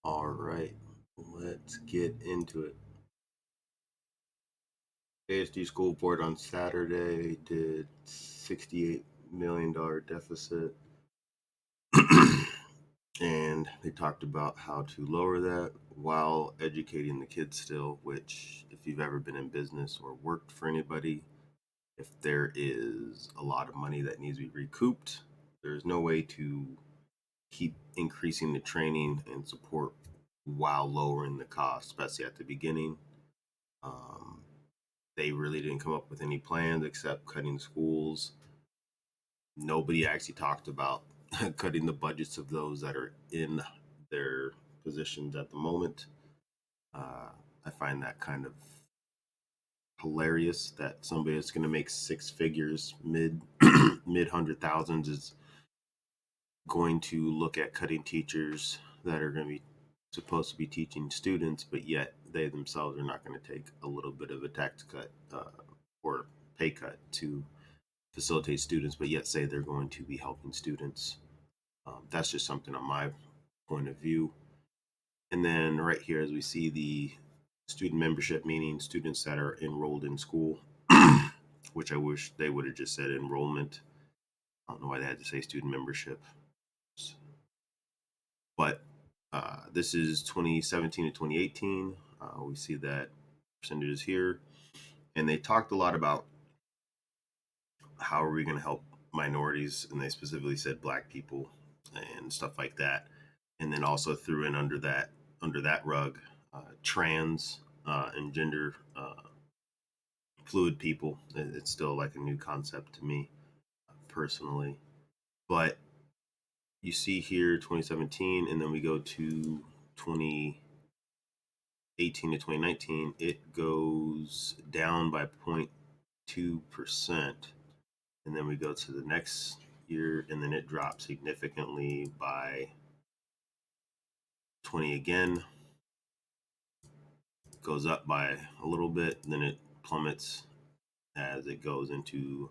All right, let's get into it. ASD school board on Saturday did $68 million deficit. And they talked about how to lower that while educating the kids still, which, if you've ever been in business or worked for anybody, if there is a lot of money that needs to be recouped, there's no way to keep increasing the training and support while lowering the cost, especially at the beginning. Um, they really didn't come up with any plans except cutting schools. Nobody actually talked about cutting the budgets of those that are in their positions at the moment. Uh, I find that kind of hilarious that somebody that's going to make six figures, mid hundred thousands, is going to look at cutting teachers that are going to be supposed to be teaching students, but yet they themselves are not going to take a little bit of a tax cut or pay cut to facilitate students, but yet say they're going to be helping students. That's just something on my point of view. And then right here, as we see the student membership, meaning students that are enrolled in school, which I wish they would have just said enrollment. I don't know why they had to say student membership. But this is 2017 to 2018. We see that percentages here. And they talked a lot about how are we going to help minorities, and they specifically said black people and stuff like that. And then also threw in under that rug trans and gender fluid people. It's still like a new concept to me personally, but you see here 2017, and then we go to 2018 to 2019. It goes down by 0.2%, and then we go to the next year, and then it drops significantly by 20 again, goes up by a little bit, and then it plummets as it goes into,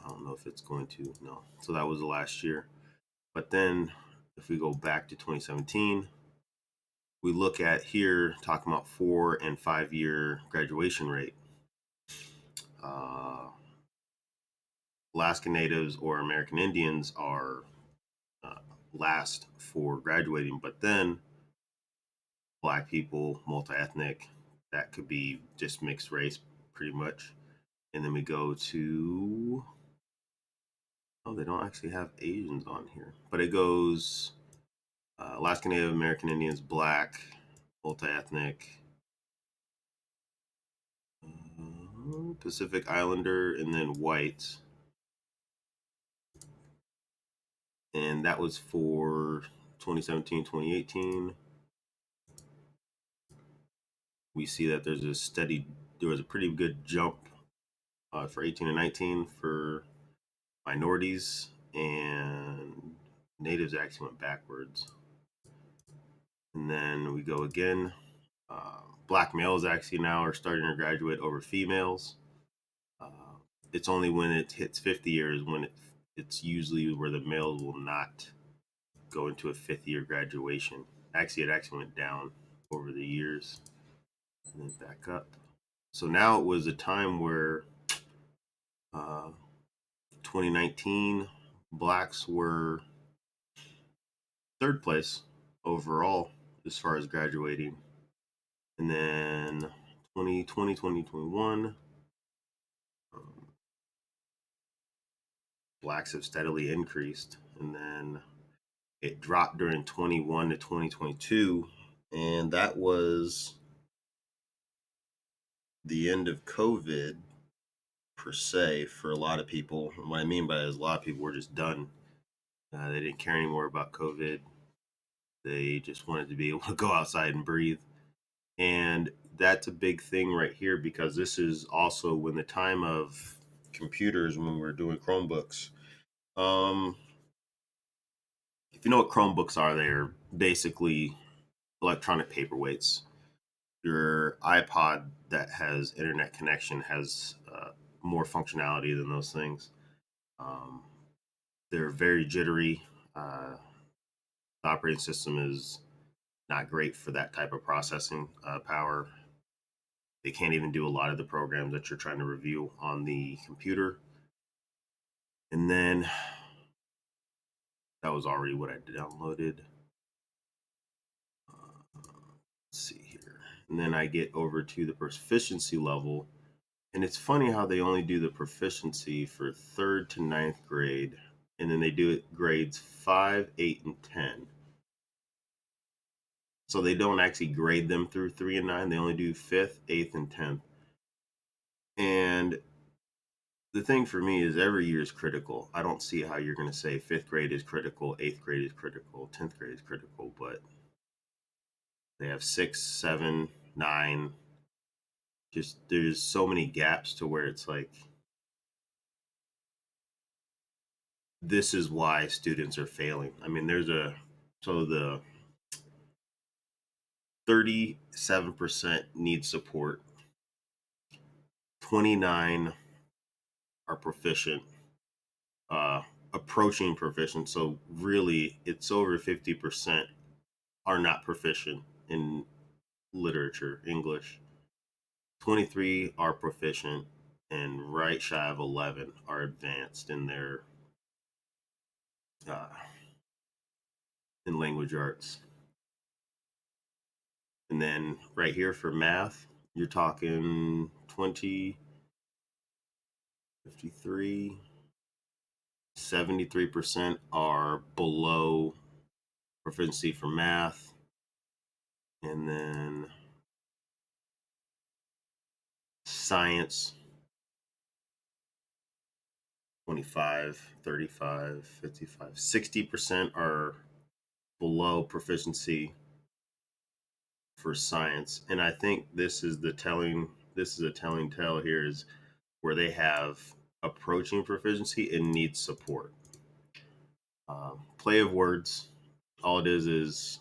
I don't know if it's going to, no. So that was the last year. But then if we go back to 2017, we look at here talking about 4 and 5 year graduation rate. Uh, Alaska Natives or American Indians are uh, last for graduating, but then Black people, multi ethnic, that could be just mixed race pretty much. And then we go to, oh, they don't actually have Asians on here, but it goes Alaska Native American Indians, Black, multi ethnic, Pacific Islander, and then whites. And that was for 2017, 2018. We see that there was a pretty good jump for 18 and 19 for minorities, and natives actually went backwards. And then we go again. Black males actually now are starting to graduate over females. Uh, it's only when it hits 50 years when it's usually where the males will not go into a fifth year graduation. Actually, it actually went down over the years and then back up. So now it was a time where uh, 2019 blacks were third place overall as far as graduating. And then 2020, 2021, um, blacks have steadily increased. And then it dropped during 21 to 2022. And that was the end of COVID per se for a lot of people. And what I mean by that is a lot of people were just done. They didn't care anymore about COVID. They just wanted to be able to go outside and breathe. And that's a big thing right here because this is also when the time of computers, when we were doing Chromebooks. Um, if you know what Chromebooks are, they're basically electronic paperweights. Your iPod that has internet connection has more functionality than those things. Um, they're very jittery. The operating system is not great for that type of processing power. They can't even do a lot of the programs that you're trying to review on the computer. And then that was already what I downloaded. Let's see here. And then I get over to the proficiency level. And it's funny how they only do the proficiency for 3rd to 9th grade. And then they do it grades 5, 8, and 10. So they don't actually grade them through 3 and 9. They only do 5th, 8th, and 10th. And the thing for me is every year is critical. I don't see how you're going to say 5th grade is critical, 8th grade is critical, 10th grade is critical, but they have 6, 7, 9. Just there's so many gaps to where it's like, this is why students are failing. I mean, so the 37% need support, 29 are proficient, uh, approaching proficient. So really, it's over 50% are not proficient in literature, English. 23 are proficient, and right shy of 11 are advanced in their uh, in language arts. And then right here for math, you're talking 20, 53, 73% are below proficiency for math. And then science, 25, 35, 55, 60% are below proficiency for science. And I think this is a telling tale here is where they have approaching proficiency and need support. Play of words, all it is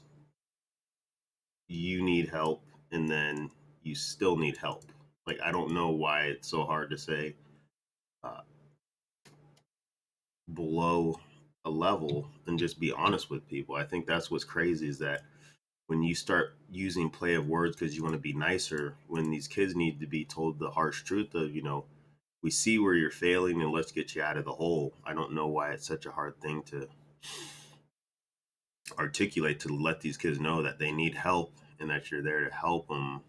you need help and then you still need help. Like, I don't know why it's so hard to say uh, below a level and just be honest with people. I think that's what's crazy is that when you start using play of words because you want to be nicer, when these kids need to be told the harsh truth of, we see where you're failing and let's get you out of the hole. I don't know why it's such a hard thing to articulate, to let these kids know that they need help and that you're there to help them.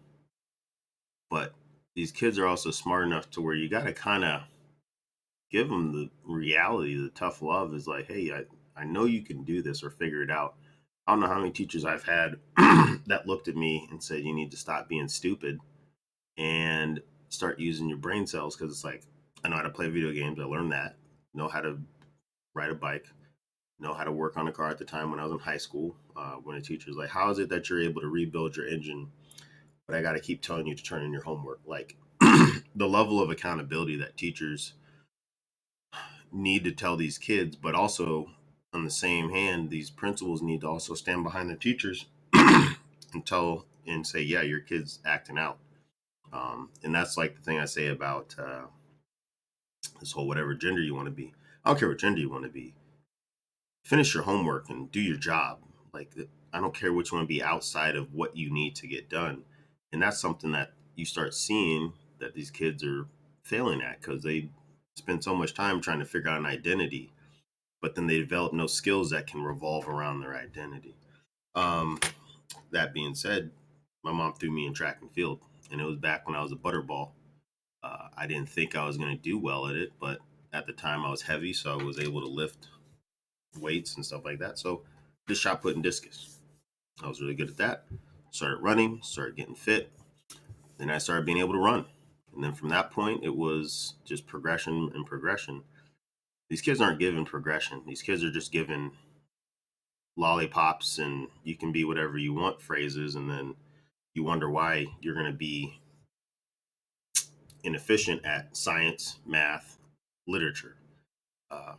But these kids are also smart enough to where you got to kind of give them the reality. The tough love is like, hey, I know you can do this or figure it out. I don't know how many teachers I've had that looked at me and said, you need to stop being stupid and start using your brain cells. Because it's like, I know how to play video games. I learned that. Know how to ride a bike. Know how to work on a car at the time when I was in high school. When a teacher's like, how is it that you're able to rebuild your engine, but I got to keep telling you to turn in your homework? Like, the level of accountability that teachers need to tell these kids, but also on the same hand, these principals need to also stand behind the teachers and tell and say, yeah, your kid's acting out. And that's like the thing I say about this whole whatever gender you want to be. I don't care what gender you want to be. Finish your homework and do your job. Like, I don't care which one be outside of what you need to get done. And that's something that you start seeing that these kids are failing at because they spend so much time trying to figure out an identity, but then they develop no skills that can revolve around their identity. Um, that being said, my mom threw me in track and field, and it was back when I was a butterball. I didn't think I was going to do well at it, but at the time I was heavy, so I was able to lift weights and stuff like that. So just shot put and discus. I was really good at that. Started running, started getting fit. Then I started being able to run. And then from that point, it was just progression and progression. These kids aren't given progression. These kids are just given lollipops and you can be whatever you want phrases. And then you wonder why you're going to be inefficient at science, math, literature. Uh,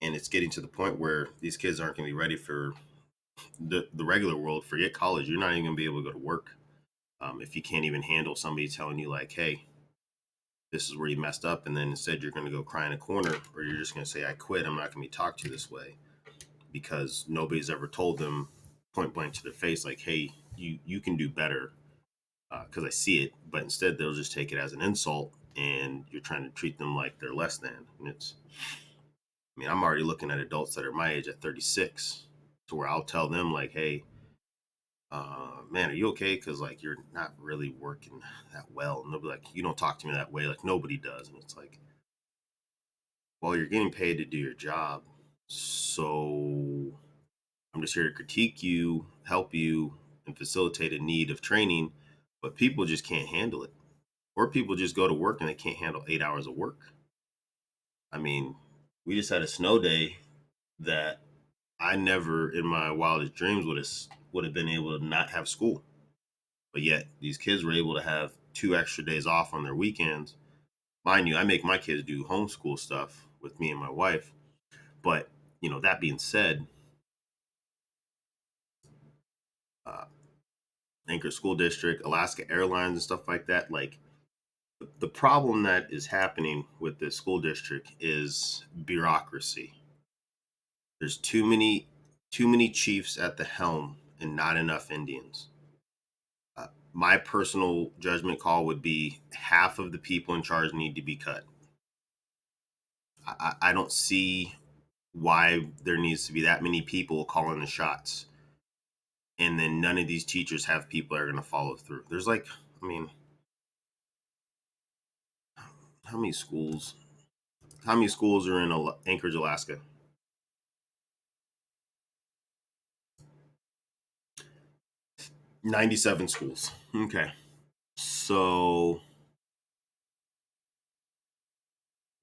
and it's getting to the point where these kids aren't going to be ready for the regular world. Forget college. You're not even going to be able to go to work if you can't even handle somebody telling you like, hey, this is where you messed up. And then instead you're going to go cry in a corner, or you're just going to say, I quit. I'm not going to be talked to this way, because nobody's ever told them point blank to their face, like, hey, you can do better, because I see it. But instead, they'll just take it as an insult, and you're trying to treat them like they're less than. And I mean, I'm already looking at adults that are my age at 36, to where I'll tell them like, hey, man, are you okay? Because like you're not really working that well. And they'll be like, you don't talk to me that way. Like nobody does. And it's like, well, you're getting paid to do your job. So I'm just here to critique you, help you, and facilitate a need of training. But people just can't handle it. Or people just go to work and they can't handle 8 hours of work. I mean, we just had a snow day that I never in my wildest dreams would have been able to not have school. But yet these kids were able to have 2 extra days off on their weekends. Mind you, I make my kids do homeschool stuff with me and my wife. But, that being said, uh, Anchor School District, Alaska Airlines, and stuff like that, like the problem that is happening with the school district is bureaucracy. There's too many chiefs at the helm and not enough Indians. My personal judgment call would be half of the people in charge need to be cut. I don't see why there needs to be that many people calling the shots, and then none of these teachers have people that are going to follow through. There's like, I mean, how many schools? How many schools are in Anchorage, Alaska? 97 schools. Okay, so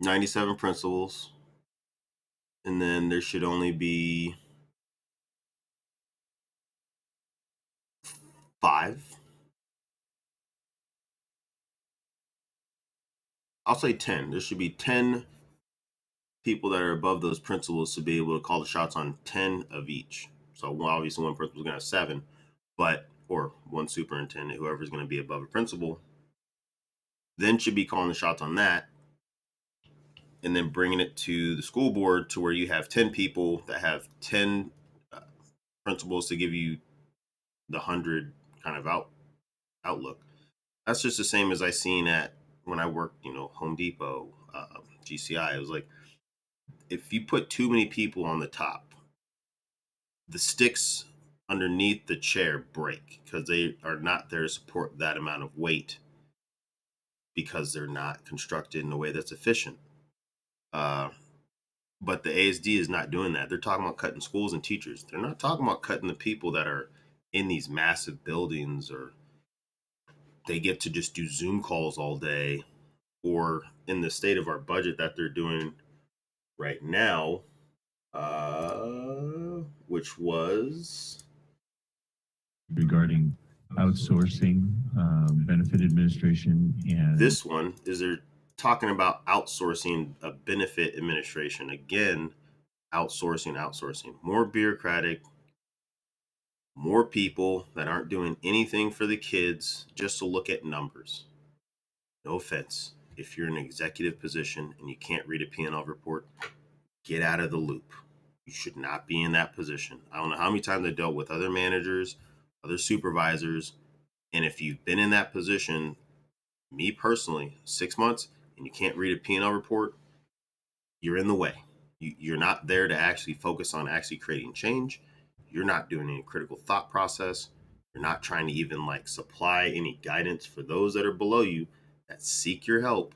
97 principals, and then there should only be 5. I'll say 10. There should be 10 people that are above those principals to be able to call the shots on 10 of each. So obviously one principal is going to have 7, but or one superintendent, whoever's going to be above a principal, then should be calling the shots on that, and then bringing it to the school board to where you have 10 people that have 10 uh, principals to give you the 100 kind of outlook. That's just the same as I seen at when I worked, Home Depot, GCI. It was like if you put too many people on the top, the sticks underneath the chair break because they are not there to support that amount of weight, because they're not constructed in a way that's efficient. Uh, but the ASD is not doing that. They're talking about cutting schools and teachers. They're not talking about cutting the people that are in these massive buildings, or they get to just do Zoom calls all day, or in the state of our budget that they're doing right now, which was regarding outsourcing, benefit administration, and this one is they're talking about outsourcing a benefit administration. Again, outsourcing, more bureaucratic, more people that aren't doing anything for the kids just to look at numbers. No offense. If you're in an executive position and you can't read a P&L report, get out of the loop. You should not be in that position. I don't know how many times I dealt with other managers, other supervisors, and if you've been in that position, me personally, 6 months, and you can't read a P&L report, you're in the way. You're not there to actually focus on actually creating change. You're not doing any critical thought process. You're not trying to even like supply any guidance for those that are below you that seek your help.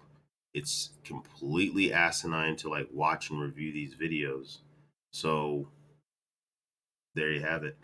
It's completely asinine to like watch and review these videos. So there you have it.